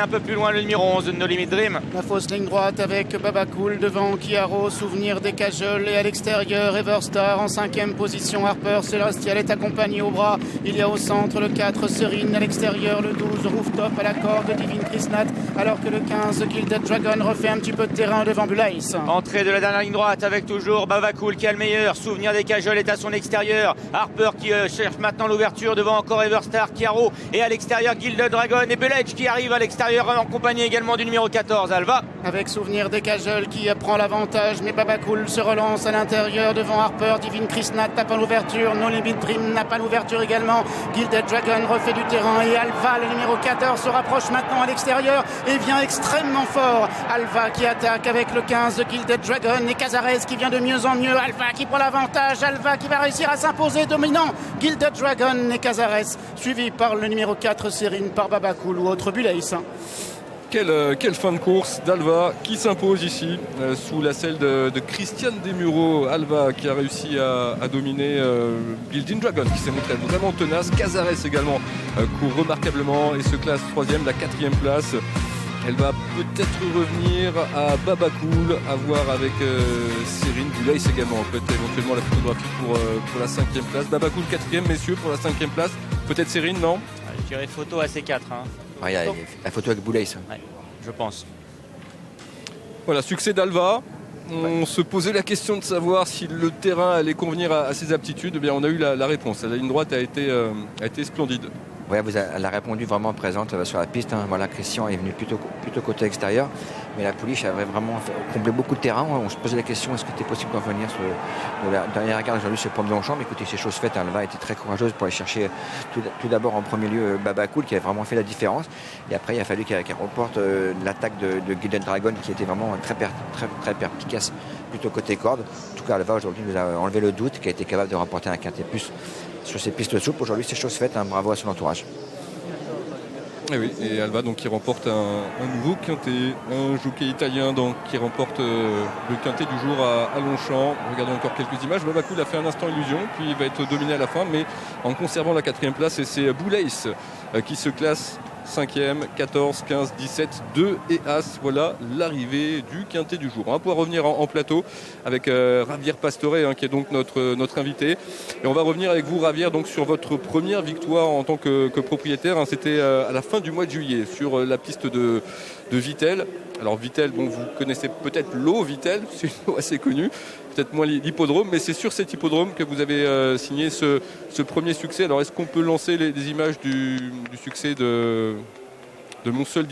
Un peu plus loin le numéro 11 de No Limit Dream. La fausse ligne droite avec Baba Cool devant Kiaro, Souvenir des Cajoles, et à l'extérieur Everstar en 5e position. Harper Celestial est accompagné au bras. Il y a au centre le 4 Serine, à l'extérieur le 12 Rooftop à la corde Divine Krishnat, alors que le 15 Gilded Dragon refait un petit peu de terrain devant Bulaïs. Entrée de la dernière ligne droite avec toujours Baba Cool qui a le meilleur. Souvenir des Cajoles est à son extérieur. Harper qui cherche maintenant l'ouverture devant encore Everstar, Kiaro, et à l'extérieur Gilded Dragon et Belledge qui arrive à l'extérieur en compagnie également du numéro 14 Alva. Avec Souvenir des Cajoles qui prend l'avantage, mais Baba Cool se relance à l'intérieur devant Harper. Divine Krishnat tape en l'ouverture, No Limit Dream n'a pas l'ouverture également. Gilded Dragon refait du terrain et Alva, le numéro 14, se rapproche maintenant à l'extérieur et vient extrêmement fort. Alva qui attaque avec le 15 Gilded Dragon et Cazares qui vient de mieux en mieux. Alva qui prend l'avantage, Alva qui va réussir à s'imposer dominant. Gilded Dragon et Cazares suivi par le numéro 4 Serine, par Baba Cool ou autre Bulaïs. Quelle fin de course d'Alva qui s'impose ici sous la selle de Christiane Desmureaux. Alva qui a réussi à dominer Gilded Dragon qui s'est montré vraiment tenace. Cazares également court remarquablement et se classe 3e, la 4e place. Elle va peut-être revenir à Baba Cool, à voir avec Serine. Bulaïs également, peut-être éventuellement la photographie pour la 5e place. Baba Cool 4e, messieurs, pour la 5e place. Peut-être Serine, non? Je dirais photo à C4. Il y a la photo avec Bulaïs. Ouais, je pense. Voilà, succès d'Alva. On se posait la question de savoir si le terrain allait convenir à ses aptitudes. Eh bien, on a eu la réponse. La ligne droite a été splendide. Oui, elle a répondu vraiment présente sur la piste. Voilà, Christian est venu plutôt côté extérieur. Mais la pouliche avait vraiment comblé beaucoup de terrain. On se posait la question, est-ce que c'était possible d'en venir sur le dernier regard aujourd'hui sur Pomme Longchamp. Mais écoutez, c'est chose faite. Alva a été très courageuse pour aller chercher tout d'abord en premier lieu Baba Cool qui a vraiment fait la différence. Et après, il a fallu qu'elle remporte l'attaque de Gilded Dragon qui était vraiment très perspicace plutôt côté corde. En tout cas, Alva aujourd'hui nous a enlevé le doute, qui a été capable de remporter un quintet plus sur ces pistes souples. Aujourd'hui, c'est chose faite. Bravo à son entourage. Et oui, et Alva donc qui remporte un nouveau quintet, un jockey italien donc qui remporte le quintet du jour à Longchamp. Regardons encore quelques images. Baba Cool a fait un instant illusion, puis il va être dominé à la fin, mais en conservant la 4e place. Et c'est Bulaïs qui se classe 5e, 14, 15, 17, 2 et As. Voilà l'arrivée du quintet du jour. On va pouvoir revenir en plateau avec Javier Pastore qui est donc notre invité. Et on va revenir avec vous, Javier, donc sur votre première victoire en tant que propriétaire. C'était à la fin du mois de juillet sur la piste de Vittel. Alors Vittel, bon, vous connaissez peut-être l'eau Vittel, c'est une eau assez connue, peut-être moins l'hippodrome, mais c'est sur cet hippodrome que vous avez signé ce premier succès. Alors est-ce qu'on peut lancer les images du succès de Monceul